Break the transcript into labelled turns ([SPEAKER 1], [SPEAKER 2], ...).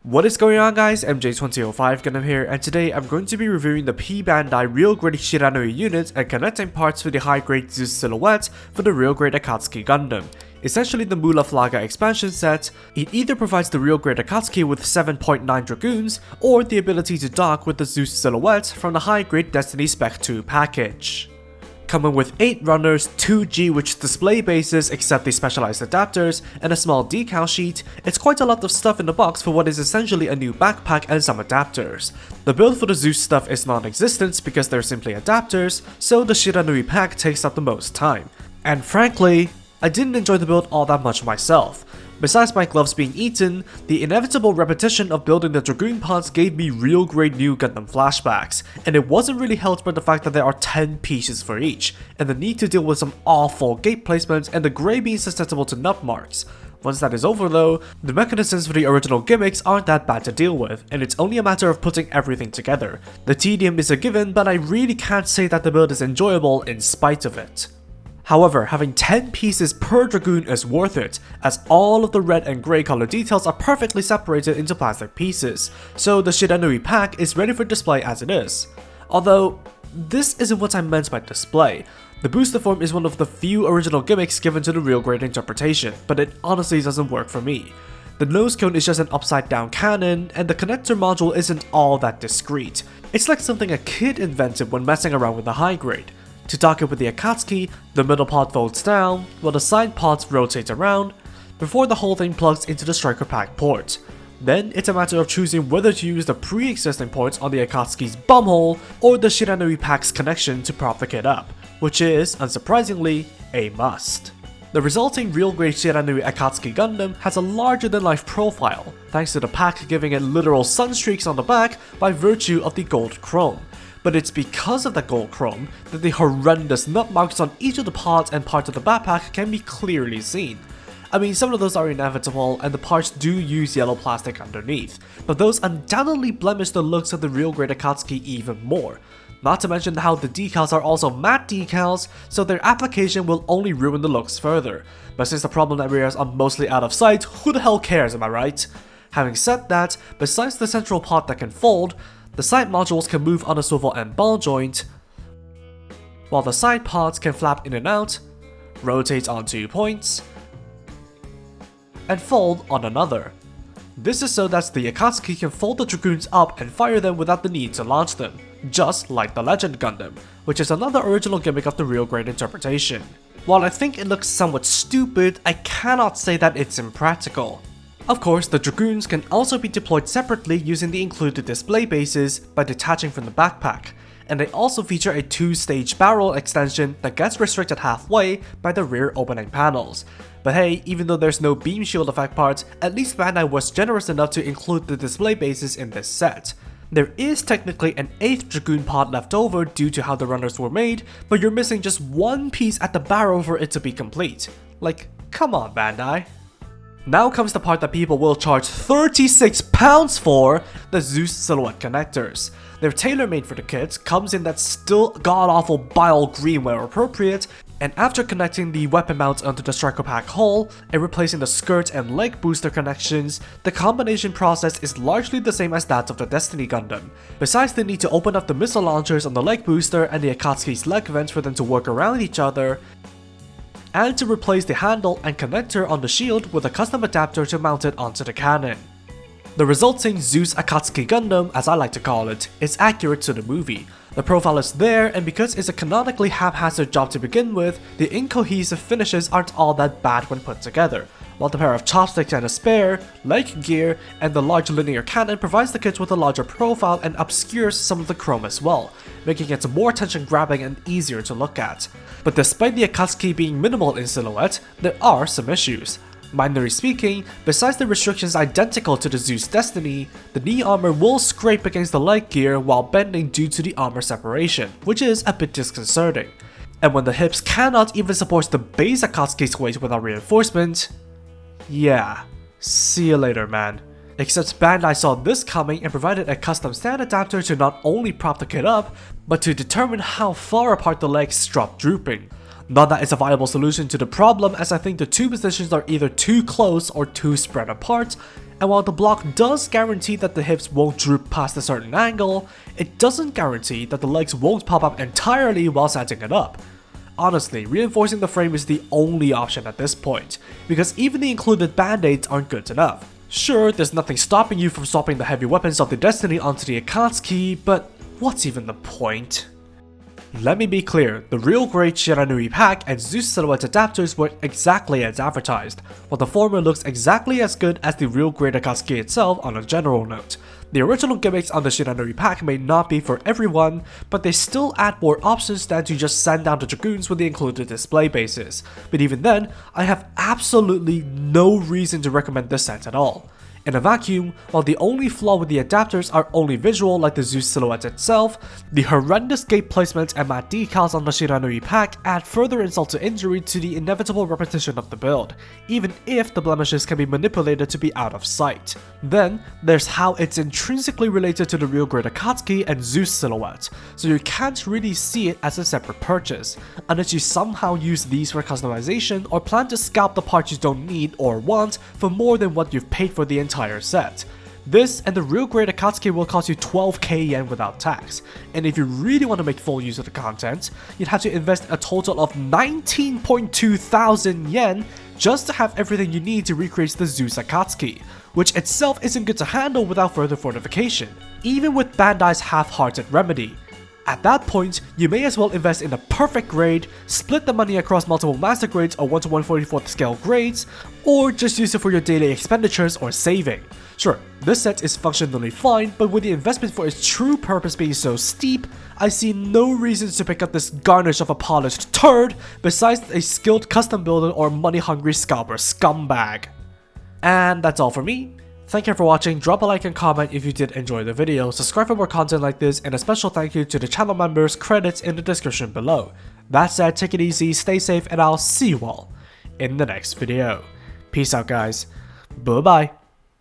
[SPEAKER 1] What is going on, guys? MJ2005 Gundam here, and today I'm going to be reviewing the P-Bandai real grade Shiranui unit and connecting parts for the high grade Zeus Silhouette for the real grade Akatsuki Gundam. Essentially the Mu La Flaga expansion set. It either provides the real grade Akatsuki with 7.9 Dragoons, or the ability to dock with the Zeus Silhouette from the high grade Destiny Spec 2 package. Coming with 8 runners, 2 G-Witch display bases except the specialized adapters, and a small decal sheet, it's quite a lot of stuff in the box for what is essentially a new backpack and some adapters. The build for the Zeus stuff is non-existent because they're simply adapters, so the Shiranui pack takes up the most time. And frankly, I didn't enjoy the build all that much myself. Besides my gloves being eaten, the inevitable repetition of building the Dragoon pods gave me real great new Gundam flashbacks, and it wasn't really helped by the fact that there are 10 pieces for each, and the need to deal with some awful gate placement and the grey being susceptible to nub marks. Once that is over though, the mechanisms for the original gimmicks aren't that bad to deal with, and it's only a matter of putting everything together. The tedium is a given, but I really can't say that the build is enjoyable in spite of it. However, having 10 pieces per Dragoon is worth it, as all of the red and grey color details are perfectly separated into plastic pieces, so the Shiranui pack is ready for display as it is. Although, this isn't what I meant by display. The booster form is one of the few original gimmicks given to the real grade interpretation, but it honestly doesn't work for me. The nose cone is just an upside down cannon, and the connector module isn't all that discreet. It's like something a kid invented when messing around with the high grade. To dock it with the Akatsuki, the middle pod folds down, while the side pods rotate around, before the whole thing plugs into the striker pack port. Then it's a matter of choosing whether to use the pre-existing ports on the Akatsuki's bumhole, or the Shiranui pack's connection to prop the kit up, which is, unsurprisingly, a must. The resulting real grade Shiranui Akatsuki Gundam has a larger than life profile, thanks to the pack giving it literal sun streaks on the back by virtue of the gold chrome. But it's because of the gold chrome that the horrendous nut marks on each of the pods and parts of the backpack can be clearly seen. I mean, some of those are inevitable and the parts do use yellow plastic underneath, but those undoubtedly blemish the looks of the real grade Akatsuki even more. Not to mention how the decals are also matte decals, so their application will only ruin the looks further. But since the problem areas are mostly out of sight, who the hell cares, am I right? Having said that, besides the central pod that can fold, the side modules can move on a swivel and ball joint, while the side pods can flap in and out, rotate on 2 points, and fold on another. This is so that the Akatsuki can fold the Dragoons up and fire them without the need to launch them, just like the Legend Gundam, which is another original gimmick of the real grade interpretation. While I think it looks somewhat stupid, I cannot say that it's impractical. Of course, the Dragoons can also be deployed separately using the included display bases by detaching from the backpack, and they also feature a 2-stage barrel extension that gets restricted halfway by the rear opening panels. But hey, even though there's no beam shield effect parts, at least Bandai was generous enough to include the display bases in this set. There is technically an 8th Dragoon pod left over due to how the runners were made, but you're missing just one piece at the barrel for it to be complete. Like, come on, Bandai. Now comes the part that people will charge £36 for, the Zeus Silhouette connectors. They're tailor-made for the kit, comes in that still god-awful bile green where appropriate, and after connecting the weapon mounts onto the striker pack hull and replacing the skirt and leg booster connections, the combination process is largely the same as that of the Destiny Gundam. Besides the need to open up the missile launchers on the leg booster and the Akatsuki's leg vents for them to work around each other, and to replace the handle and connector on the shield with a custom adapter to mount it onto the cannon. The resulting Zeus Akatsuki Gundam, as I like to call it, is accurate to the movie. The profile is there, and because it's a canonically haphazard job to begin with, the incohesive finishes aren't all that bad when put together, while the pair of chopsticks and a spare, leg gear, and the large linear cannon provides the kit with a larger profile and obscures some of the chrome as well, making it more attention-grabbing and easier to look at. But despite the Akatsuki being minimal in silhouette, there are some issues. Minorly speaking, besides the restrictions identical to the Zeus Destiny, the knee armor will scrape against the leg gear while bending due to the armor separation, which is a bit disconcerting. And when the hips cannot even support the base Akatsuki's weight without reinforcement, yeah, see you later, man. Except Bandai saw this coming and provided a custom stand adapter to not only prop the kit up, but to determine how far apart the legs drop drooping. Not that it's a viable solution to the problem, as I think the two positions are either too close or too spread apart, And while the block does guarantee that the hips won't droop past a certain angle, it doesn't guarantee that the legs won't pop up entirely while setting it up. Honestly, reinforcing the frame is the only option at this point, because even the included band-aids aren't good enough. Sure, there's nothing stopping you from swapping the heavy weapons of the Destiny onto the Akatsuki, but what's even the point? Let me be clear, the real great Shiranui pack and Zeus Silhouette adapters work exactly as advertised, while the former looks exactly as good as the real great Akatsuki itself on a general note. The original gimmicks on the Shiranui pack may not be for everyone, but they still add more options than to just send down the Dragoons with the included display bases. But even then, I have absolutely no reason to recommend this set at all. In a vacuum, while the only flaw with the adapters are only visual like the Zeus Silhouette itself, the horrendous gate placement and matte decals on the Shiranui pack add further insult to injury to the inevitable repetition of the build, even if the blemishes can be manipulated to be out of sight. Then, there's how it's intrinsically related to the real great Akatsuki and Zeus Silhouette, so you can't really see it as a separate purchase, unless you somehow use these for customization or plan to scalp the parts you don't need or want for more than what you've paid for the entire set. This and the real great Akatsuki will cost you 12k yen without tax, and if you really want to make full use of the content, you'd have to invest a total of 19.2 thousand yen just to have everything you need to recreate the Zeus Akatsuki, which itself isn't good to handle without further fortification, even with Bandai's half-hearted remedy. At that point, you may as well invest in the perfect grade, split the money across multiple master grades or 1 to 144th scale grades, or just use it for your daily expenditures or saving. Sure, this set is functionally fine, but with the investment for its true purpose being so steep, I see no reasons to pick up this garnish of a polished turd besides a skilled custom builder or money-hungry scalper scumbag. And that's all for me. Thank you for watching, drop a like and comment if you did enjoy the video, subscribe for more content like this, and a special thank you to the channel members, credits in the description below. That said, take it easy, stay safe, and I'll see you all in the next video. Peace out guys, bye bye.